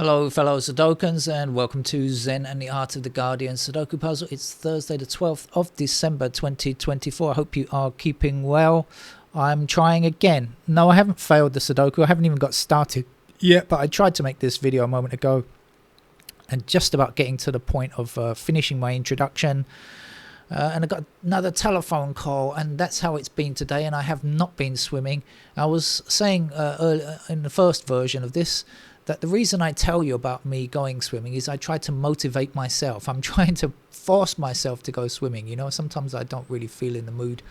Hello fellow Sudokans and welcome to Zen and the Art of the Guardian Sudoku Puzzle. It's Thursday the 12th of December 2024. I hope you are keeping well. I'm trying again. No, I haven't failed the Sudoku. I haven't even got started yet, but I tried to make this video a moment ago and just about getting to the point of finishing my introduction. And I got another telephone call, and that's how it's been today, and I have not been swimming. I was saying earlier in the first version of this that the reason I tell you about me going swimming is I try to motivate myself. I'm trying to force myself to go swimming. You know, sometimes I don't really feel in the mood,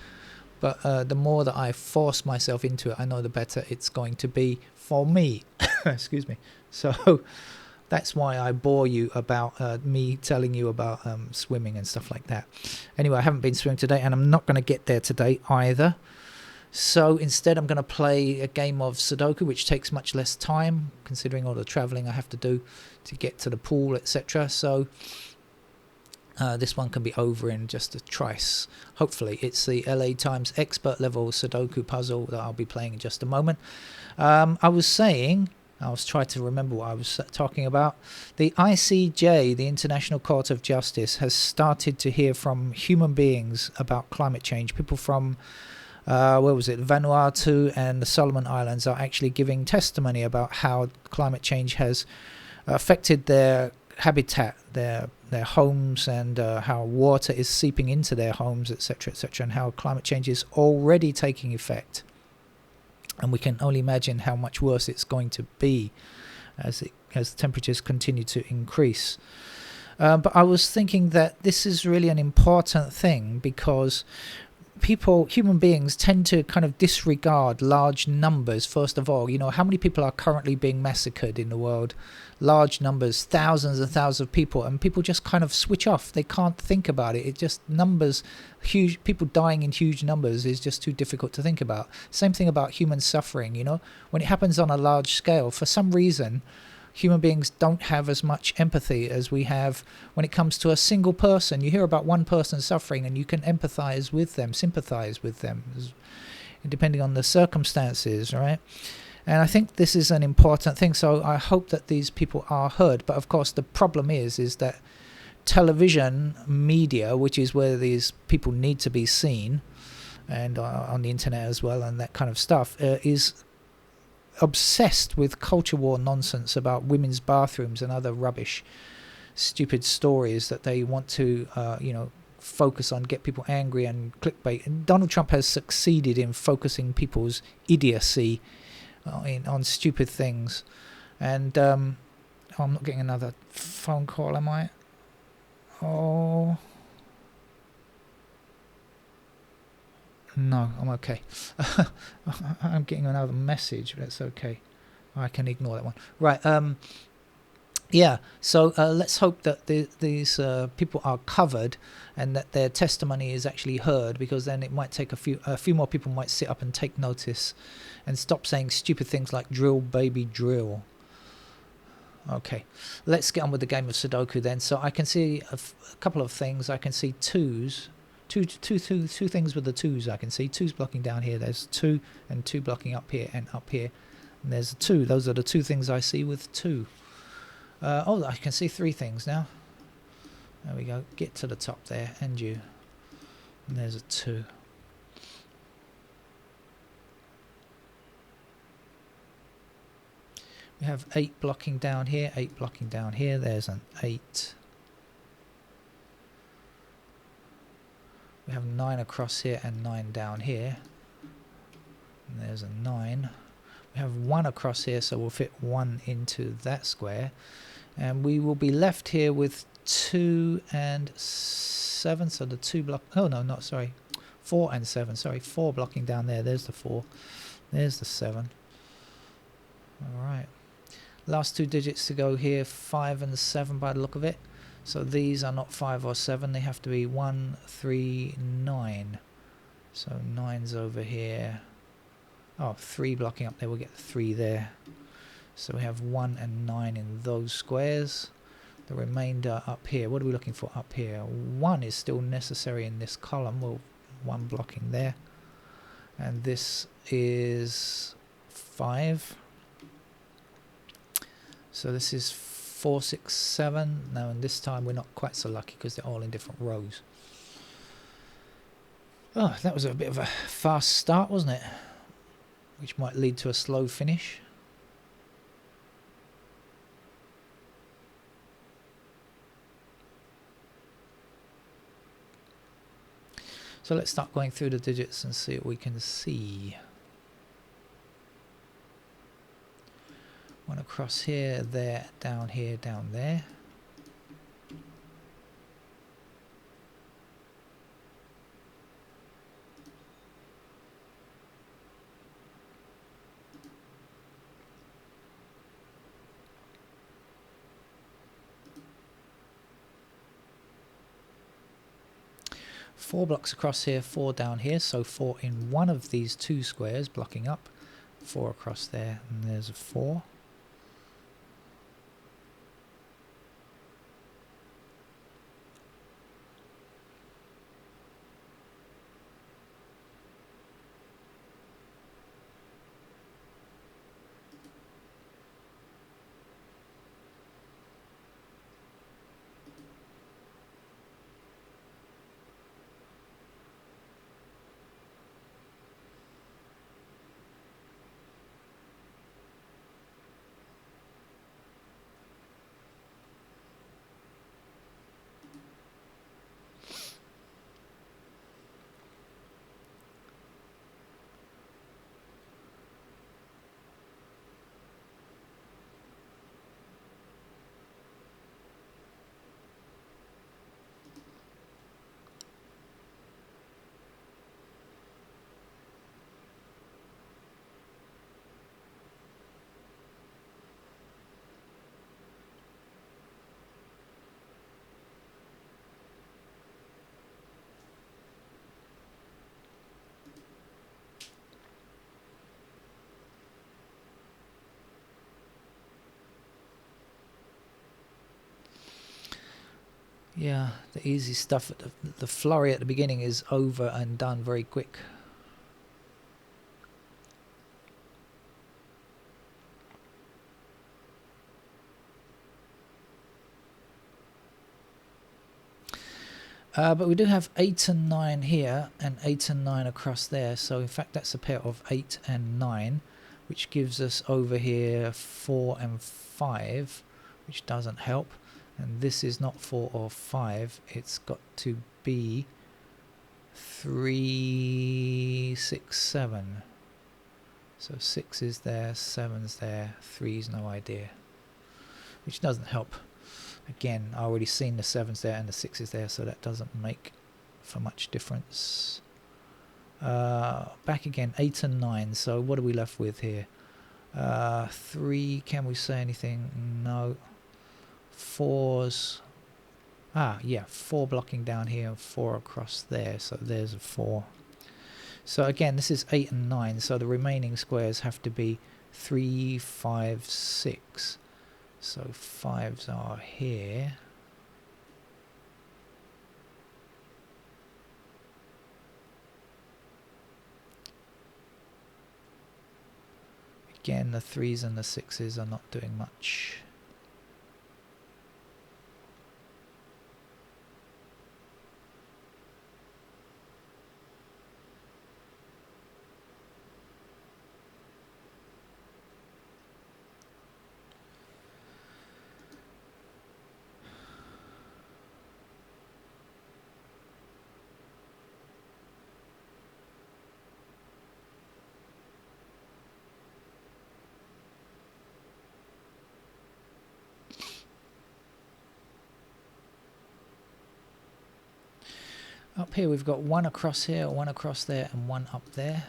but the more that I force myself into it, I know the better it's going to be for me. Excuse me. So that's why I bore you about me telling you about swimming and stuff like that. Anyway, I haven't been swimming today, and I'm not going to get there today either. So instead, I'm going to play a game of Sudoku, which takes much less time, considering all the traveling I have to do to get to the pool, etc. So this one can be over in just a trice. Hopefully, it's the LA Times expert level Sudoku puzzle that I'll be playing in just a moment. I was trying to remember what I was talking about. The ICJ, the International Court of Justice, has started to hear from human beings about climate change. People from where was it? Vanuatu and the Solomon Islands are actually giving testimony about how climate change has affected their habitat, their homes, and how water is seeping into their homes, etc., etc., and how climate change is already taking effect. And we can only imagine how much worse it's going to be as temperatures continue to increase. But I was thinking that this is really an important thing because human beings tend to kind of disregard large numbers. First of all, you know, how many people are currently being massacred in the world? Large numbers, thousands and thousands of people, and people just kind of switch off. They can't think about it. It just numbers, huge people dying in huge numbers is just too difficult to think about. Same thing about human suffering, you know, when it happens on a large scale, for some reason human beings don't have as much empathy as we have when it comes to a single person. You hear about one person suffering and you can empathize with them, sympathize with them, depending on the circumstances, right? And I think this is an important thing, so I hope that these people are heard. But of course the problem is that television media, which is where these people need to be seen, and on the internet as well, and that kind of stuff, is obsessed with culture war nonsense about women's bathrooms and other rubbish, stupid stories that they want to, focus on, get people angry and clickbait. And Donald Trump has succeeded in focusing people's idiocy on stupid things. And I'm not getting another phone call, am I? Oh. No, I'm okay. I'm getting another message, but that's okay. I can ignore that one. Right. Yeah. So let's hope that these people are covered and that their testimony is actually heard, because then it might take a few more people might sit up and take notice and stop saying stupid things like drill, baby, drill. Okay. Let's get on with the game of Sudoku then. So I can see a couple of things. I can see twos. Two things with the twos. I can see twos blocking down here. There's two, and two blocking up here and up here. And there's a two. Those are the two things I see with two. Oh, I can see three things now. There we go. Get to the top there, and you. And there's a two. We have 8 blocking down here, 8 blocking down here. There's an 8. We have 9 across here and 9 down here. And there's a 9. We have 1 across here, so we'll fit 1 into that square. And we will be left here with 2 and 7. So the 2 block... Oh, no, not, sorry. 4 and 7. Sorry, 4 blocking down there. There's the 4. There's the 7. All right. Last 2 digits to go here, 5 and 7 by the look of it. So these are not 5 or 7, they have to be 1, 3, 9. So 9's over here. Oh, 3 blocking up there, we'll get 3 there. So we have 1 and 9 in those squares. The remainder up here, what are we looking for up here? 1 is still necessary in this column, well, 1 blocking there. And this is 5. So this is 4, 6, 7. Now, and this time we're not quite so lucky because they're all in different rows. Oh, that was a bit of a fast start, wasn't it? Which might lead to a slow finish. So let's start going through the digits and see what we can see. One across here, there, down here, down there. Four blocks across here, 4 down here, so 4 in one of these two squares blocking up, 4 across there, and there's a 4. Yeah, the easy stuff, the flurry at the beginning is over and done very quick. But we do have 8 and 9 here and 8 and 9 across there, so in fact that's a pair of 8 and 9, which gives us over here 4 and 5, which doesn't help. And this is not 4 or 5, it's got to be 3, 6, 7. So 6 is there, 7's there, 3's no idea, which doesn't help. Again, I already seen the 7's there and the 6 is there, so that doesn't make for much difference. Back again, 8 and 9, so what are we left with here? 3, can we say anything? No. 4's, yeah, 4 blocking down here and 4 across there, so there's a 4. So again, this is 8 and 9, so the remaining squares have to be 3, 5, 6. So 5's are here. Again, the 3's and the 6's are not doing much. Up here we've got 1 across here, 1 across there, and 1 up there.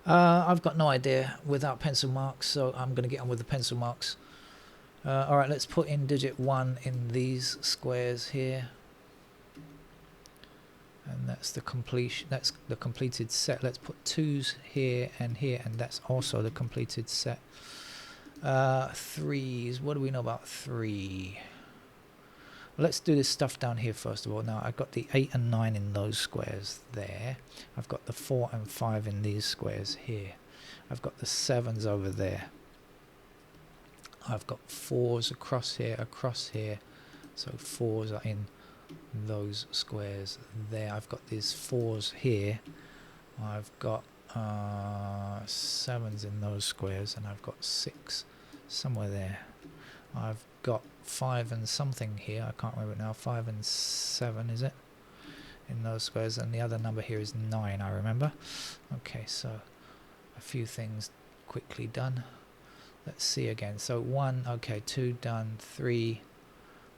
I've got no idea without pencil marks, so I'm going to get on with the pencil marks. Alright, let's put in digit 1 in these squares here. And that's the completion. That's the completed set. Let's put 2's here, and that's also the completed set. 3's. What do we know about 3? Let's do this stuff down here first of all. Now I've got the 8 and 9 in those squares there. I've got the 4 and 5 in these squares here. I've got the 7's over there. I've got 4's across here. So 4's are in those squares there. I've got these 4's here. I've got 7's in those squares, and I've got 6 somewhere there. I've got 5 and something here. I can't remember it now. 5 and 7, is it? In those squares, and the other number here is 9, I remember. Okay, so a few things quickly done. Let's see again. So 1, okay, 2 done, 3.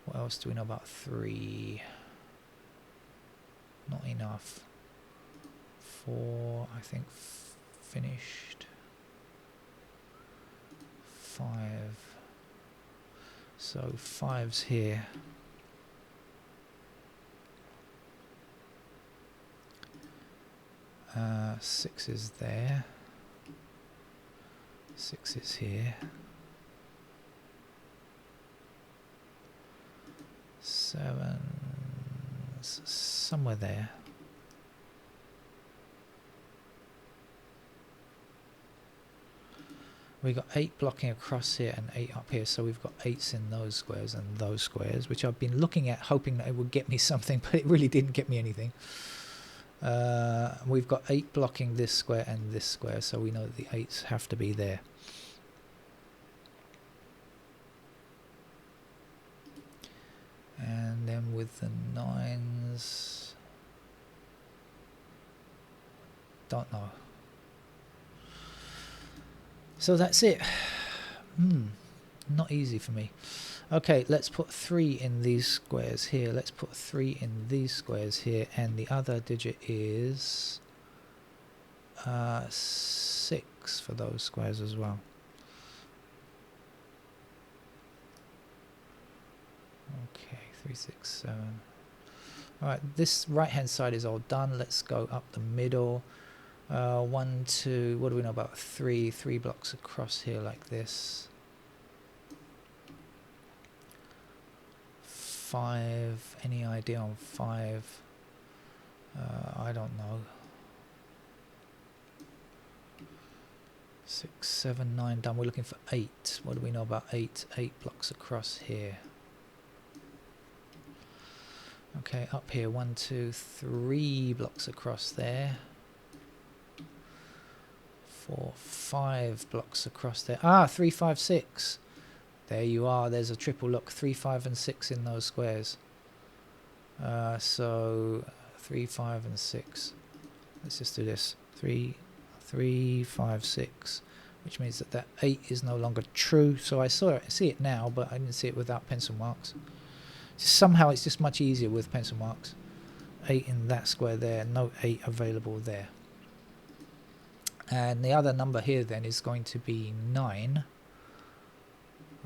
What else do we know about 3? Not enough. 4, I think, finished. 5. So 5's here. Uh, 6 is there. 6 is here. 7's somewhere there. We've got 8 blocking across here and 8 up here, so we've got 8's in those squares and those squares, which I've been looking at hoping that it would get me something, but it really didn't get me anything. We've got 8 blocking this square and this square, so we know that the 8's have to be there. And then with the 9's, don't know. So that's it. Not easy for me. Okay, let's put 3 in these squares here. Let's put 3 in these squares here, and the other digit is 6 for those squares as well. Okay, 3, 6, 7. Alright, this right hand side is all done. Let's go up the middle. 1, 2, what do we know about 3? 3 blocks across here like this. 5, any idea on 5? I don't know. 6, 7, 9 done. We're looking for 8. What do we know about 8? 8 blocks across here. Okay, up here, 1, 2, 3 blocks across there. 4, 5 blocks across there. 3, 5, 6. There you are. There's a triple look. 3, 5, and 6 in those squares. So 3, 5, and 6. Let's just do this. 3, 5, 6. Which means that that 8 is no longer true. So I see it now, but I didn't see it without pencil marks. Somehow it's just much easier with pencil marks. 8 in that square there. No 8 available there. And the other number here then is going to be 9.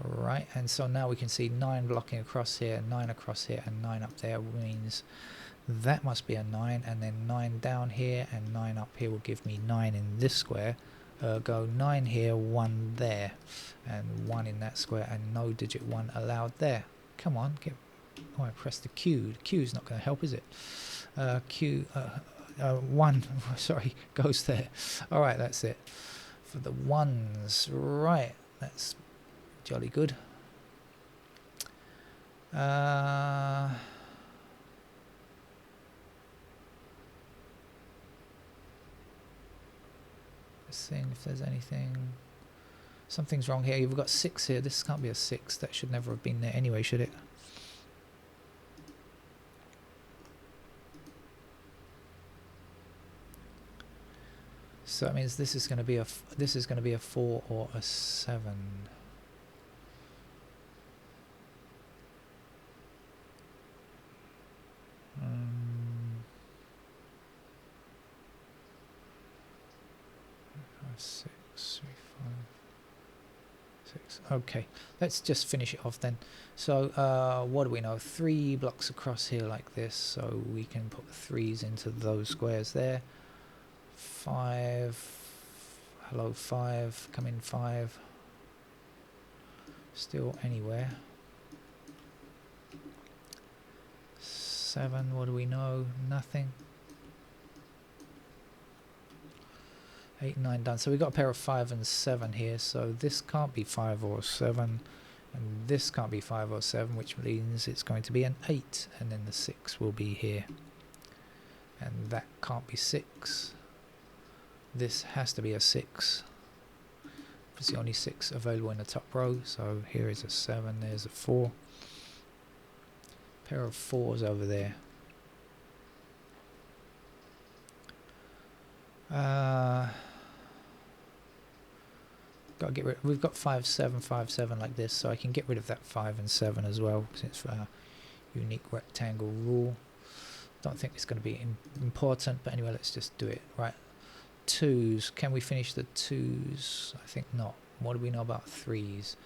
Right, and so now we can see 9 blocking across here, 9 across here, and 9 up there means that must be a 9, and then 9 down here and 9 up here will give me 9 in this square. Go 9 here, 1 there, and 1 in that square, and no digit 1 allowed there. Come on, I pressed the Q. The Q's not going to help, is it? 1, sorry, goes there. Alright, that's it. For the 1's, right, that's jolly good. Seeing if there's anything. Something's wrong here. You've got 6 here. This can't be a 6. That should never have been there anyway, should it? So that means this is going to be a 4 or a 7. Okay, let's just finish it off then. So what do we know? 3 blocks across here like this, so we can put 3s into those squares there. 5, hello 5, come in 5, still anywhere. 7, what do we know? Nothing. 8, 9 done. So we've got a pair of 5 and 7 here, so this can't be 5 or 7, and this can't be 5 or 7, which means it's going to be an 8, and then the 6 will be here. And that can't be 6. This has to be a 6. It's the only 6 available in the top row, so here is a 7, there's a 4. Pair of 4s over there. Got to get rid. We've got 5, 7, 5, 7 like this, so I can get rid of that 5 and 7 as well, because it's a unique rectangle rule. Don't think it's going to be important, but anyway, let's just do it. Right, 2s. Can we finish the 2s? I think not. What do we know about 3s?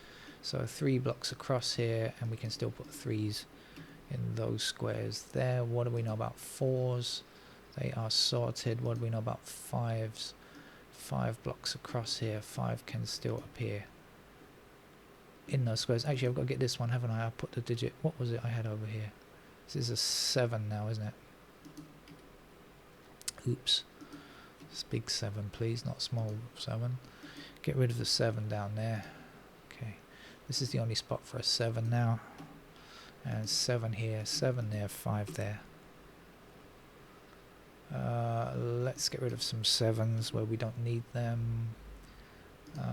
So 3 blocks across here, and we can still put 3s in those squares there. What do we know about 4s? They are sorted. What do we know about 5s? 5 blocks across here. 5 can still appear in those squares. Actually, I've got to get this one, haven't I? I put the digit. What was it I had over here? This is a 7 now, isn't it? Oops. It's big 7, please, not small 7. Get rid of the 7 down there. Okay. This is the only spot for a 7 now. And 7 here, 7 there, 5 there. Let's get rid of some 7s where we don't need them.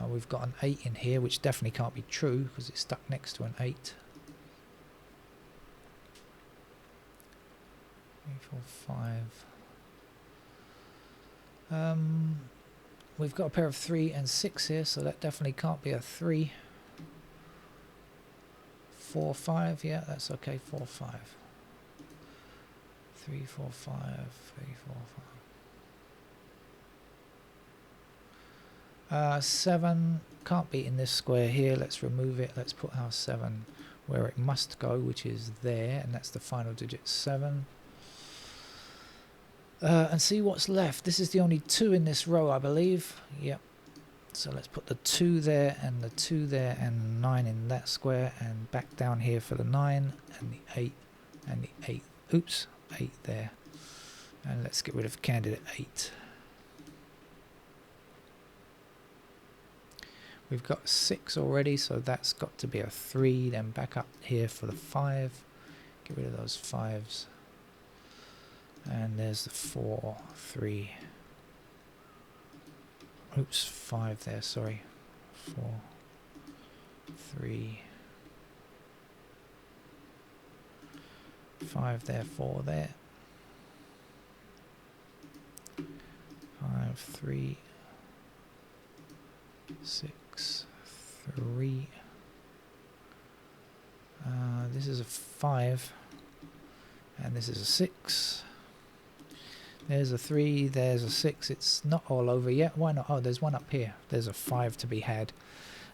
We've got an 8 in here, which definitely can't be true because it's stuck next to an 8. 3, 4, 5. We've got a pair of 3 and 6 here, so that definitely can't be a 3. 4, 5, yeah, that's okay. 4, 5. 3, 4, 5, 3, 4, 5. 7 can't be in this square here. Let's remove it. Let's put our 7 where it must go, which is there, and that's the final digit 7. And see what's left. This is the only 2 in this row, I believe. Yep. So let's put the 2 there and the 2 there and 9 in that square, and back down here for the 9 and the 8 and the 8. Oops, 8 there. And let's get rid of candidate 8. We've got 6 already, so that's got to be a 3. Then back up here for the 5. Get rid of those 5s. And there's the 4, 3. Oops, 5 there, sorry. 4, 3. 5 there, 4 there. 5, 3. 6, 3. This is a 5. And this is a 6. There's a 3, there's a 6. It's not all over yet. Why not? Oh, there's one up here. There's a 5 to be had.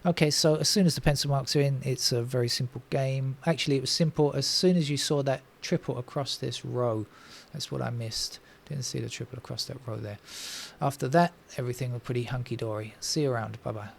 Okay, so as soon as the pencil marks are in, it's a very simple game. Actually, it was simple as soon as you saw that triple across this row. That's what I missed. Didn't see the triple across that row there. After that, everything was pretty hunky-dory. See you around. Bye-bye.